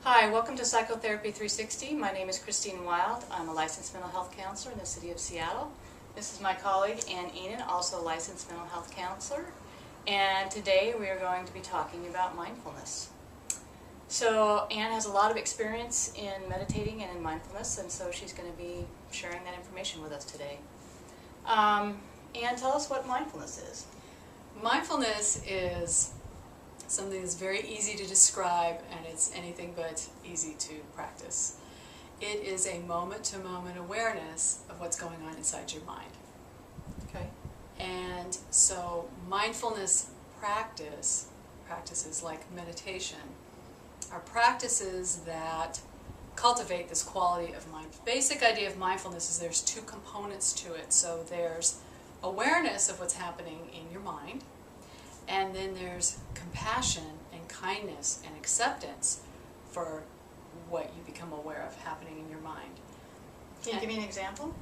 Hi, welcome to Psychotherapy 360. My name is Christine Wylde. I'm a licensed mental health counselor in the city of Seattle. This is my colleague, Ihnen, also a licensed mental health counselor. And today we are going to be talking about mindfulness. So Anne has a lot of experience in meditating and in mindfulness, and so she's going to be sharing that information with us today. Anne, tell us what mindfulness is. Mindfulness is something that's very easy to describe, and it's anything but easy to practice. It is a moment-to-moment awareness of what's going on inside your mind. Okay. And so mindfulness practices like meditation, are practices that cultivate this quality of mind. The basic idea of mindfulness is there's two components to it. So there's awareness of what's happening in your mind, and then there's compassion and kindness and acceptance for what you become aware of happening in your mind. Can you give me an example?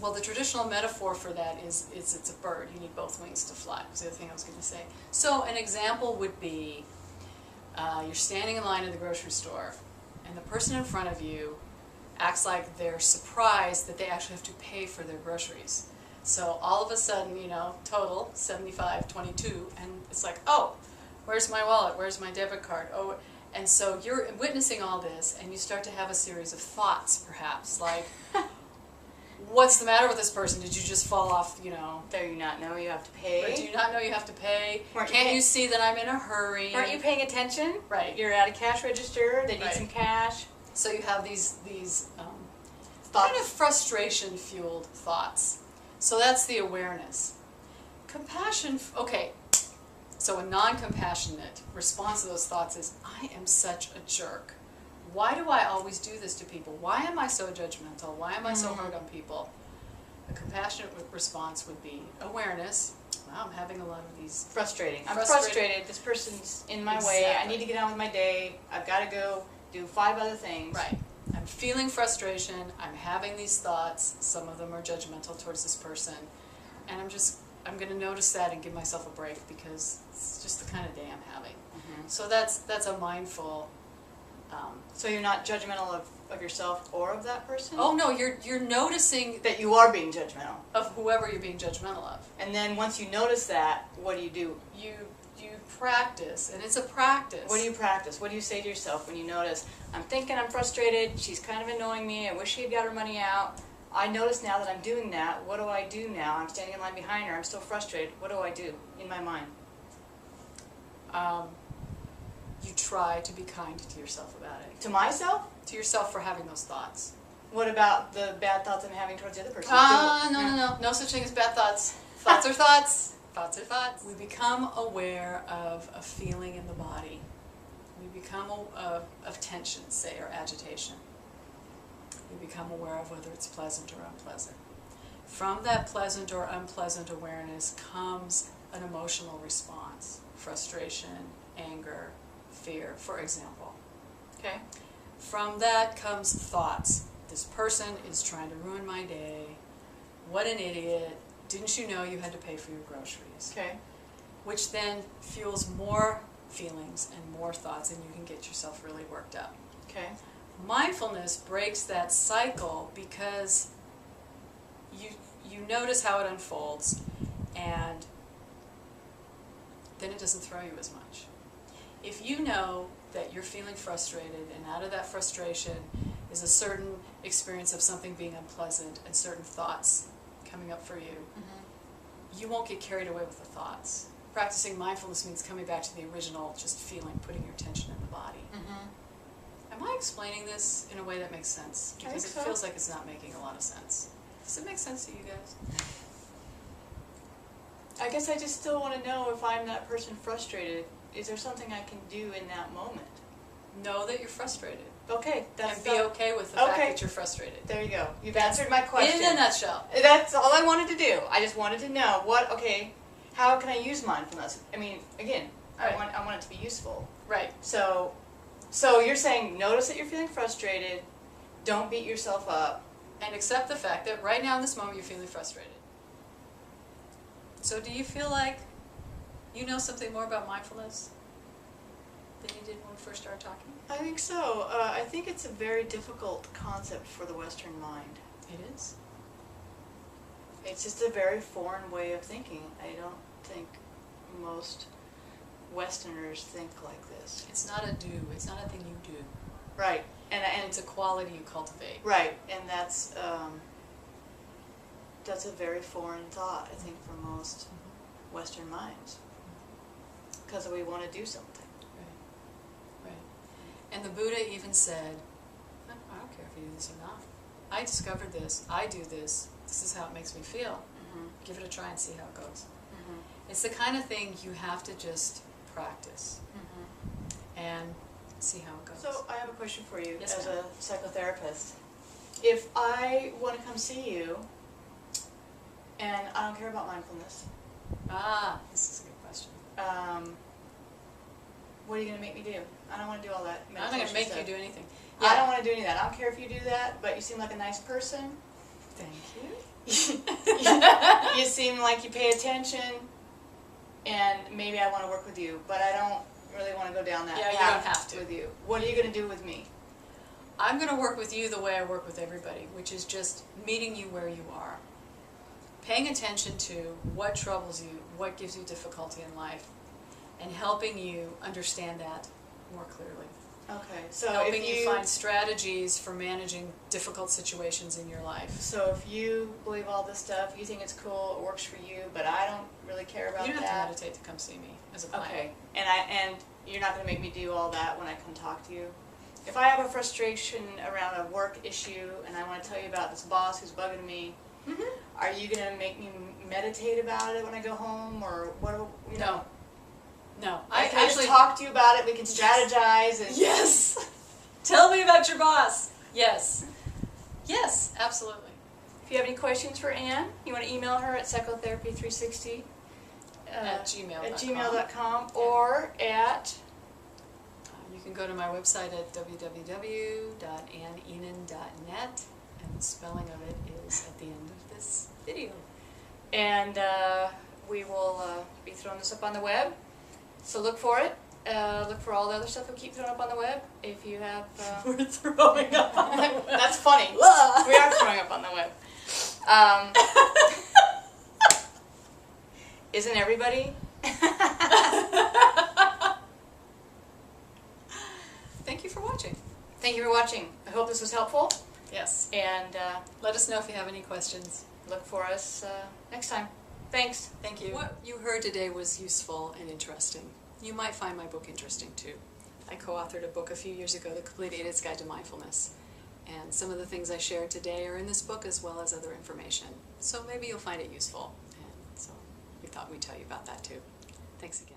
Well, the traditional metaphor for that is it's a bird. You need both wings to fly, was the other thing I was going to say. So an example would be you're standing in line at the grocery store, and the person in front of you acts like they're surprised that they actually have to pay for their groceries. So all of a sudden, total $75.22, and it's like, oh, where's my wallet? Where's my debit card? Oh, and so you're witnessing all this, and you start to have a series of thoughts, perhaps, like, what's the matter with this person? Did you just fall off, Do you not know you have to pay? Or do you not know you have to pay? Can't you see that I'm in a hurry? Aren't you paying attention? Right. You're at a cash register, they need Right. some cash. So you have these Thoughts. kind of frustration-fueled thoughts. So that's the awareness. Compassion, okay, so a non-compassionate response to those thoughts is, I am such a jerk. Why do I always do this to people? Why am I so judgmental? Why am I so hard on people? A compassionate response would be awareness. Wow, I'm having a lot of these... Frustrating. I'm frustrated. This person's in my way. I need to get on with my day. I've got to go do 5 other things. Right. I'm feeling frustration, I'm having these thoughts, some of them are judgmental towards this person, and I'm going to notice that and give myself a break because it's just the kind of day I'm having. Mm-hmm. So that's a mindful... So you're not judgmental of yourself or of that person? Oh no, you're noticing... That you are being judgmental. Of whoever you're being judgmental of. And then once you notice that, what do? You practice, and it's a practice. What do you practice? What do you say to yourself when you notice, I'm thinking I'm frustrated, she's kind of annoying me, I wish she had got her money out. I notice now that I'm doing that, what do I do now? I'm standing in line behind her, I'm still frustrated. What do I do in my mind? You try to be kind to yourself about it. To myself? To yourself for having those thoughts. What about the bad thoughts I'm having towards the other person? No such thing as bad thoughts. Thoughts are thoughts. Thoughts are thoughts. We become aware of a feeling in the body. We become of tension, say, or agitation. We become aware of whether it's pleasant or unpleasant. From that pleasant or unpleasant awareness comes an emotional response. Frustration, anger, fear, for example. Okay. From that comes thoughts. This person is trying to ruin my day. What an idiot. Didn't you know you had to pay for your groceries? Okay. Which then fuels more feelings and more thoughts, and you can get yourself really worked up. Okay. Mindfulness breaks that cycle because you notice how it unfolds, and then it doesn't throw you as much. If you know that you're feeling frustrated, and out of that frustration is a certain experience of something being unpleasant and certain thoughts coming up for you, you won't get carried away with the thoughts. Practicing mindfulness means coming back to the original, just feeling, putting your attention in the body. Am I explaining this in a way that makes sense? Because it feels like it's not making a lot of sense. Does it make sense to you guys? I guess I just still want to know, if I'm that person frustrated, is there something I can do in that moment? Know that you're frustrated. Okay. And be okay with the fact that you're frustrated. There you go. You've answered my question. In a nutshell. That's all I wanted to do. I just wanted to know how can I use mindfulness? I mean, again, Right. I want it to be useful. Right. So you're saying notice that you're feeling frustrated, don't beat yourself up. And accept the fact that right now in this moment you're feeling frustrated. So do you feel like you know something more about mindfulness? than you did when we first started talking? I think so. I think it's a very difficult concept for the Western mind. It is. It's just a very foreign way of thinking. I don't think most Westerners think like this. It's not a do. It's not a thing you do. Right. And it's a quality you cultivate. Right, and that's a very foreign thought, I think, for most Western minds, because we want to do something. Right, right. And the Buddha even said, I don't care if you do this or not. I discovered this. I do this. This is how it makes me feel. Give it a try and see how it goes. It's the kind of thing you have to just practice and see how it goes. So I have a question for you, Yes, as ma'am. a psychotherapist. If I want to come see you, and I don't care about mindfulness, This is a good question. what are you going to make me do? I don't want to do all that I'm not going to make you do anything. I don't want to do any of that. I don't care if you do that, but you seem like a nice person. Thank you. You seem like you pay attention, and maybe I want to work with you, but I don't really want to go down that Yeah, you path don't have to. with you. What are you going to do with me? I'm going to work with you the way I work with everybody, which is just meeting you where you are. Paying attention to what troubles you, what gives you difficulty in life, and helping you understand that more clearly. Okay, so Helping if you find strategies for managing difficult situations in your life. So if you believe all this stuff, you think it's cool, it works for you, but I don't really care about You don't that. have to meditate to come see me as a client. Okay, and you're not going to make me do all that when I come talk to you? If I have a frustration around a work issue and I want to tell you about this boss who's bugging me, are you going to make me meditate about it when I go home, or what? You know? No. I can actually talk to you about it. We can strategize. And Yes! Tell me about your boss. Yes. Yes, absolutely. If you have any questions for Anne, you want to email her at psychotherapy360 At gmail.com. gmail.com or at You can go to my website at www.annihnen.net, and the spelling of it is at the end of this video. and we will be throwing this up on the web. So look for it. Look for all the other stuff we keep throwing up on the web. If you have... We're throwing up on the web. That's funny. We are throwing up on the web. Isn't everybody? Thank you for watching. Thank you for watching. I hope this was helpful. Yes. And Let us know if you have any questions. look for us next time. Thanks. Thank you. What you heard today was useful and interesting. You might find my book interesting too. I co-authored a book a few years ago, The Complete Idiot's Guide to Mindfulness. And some of the things I shared today are in this book as well as other information. So maybe you'll find it useful. And so we thought we'd tell you about that too. Thanks again.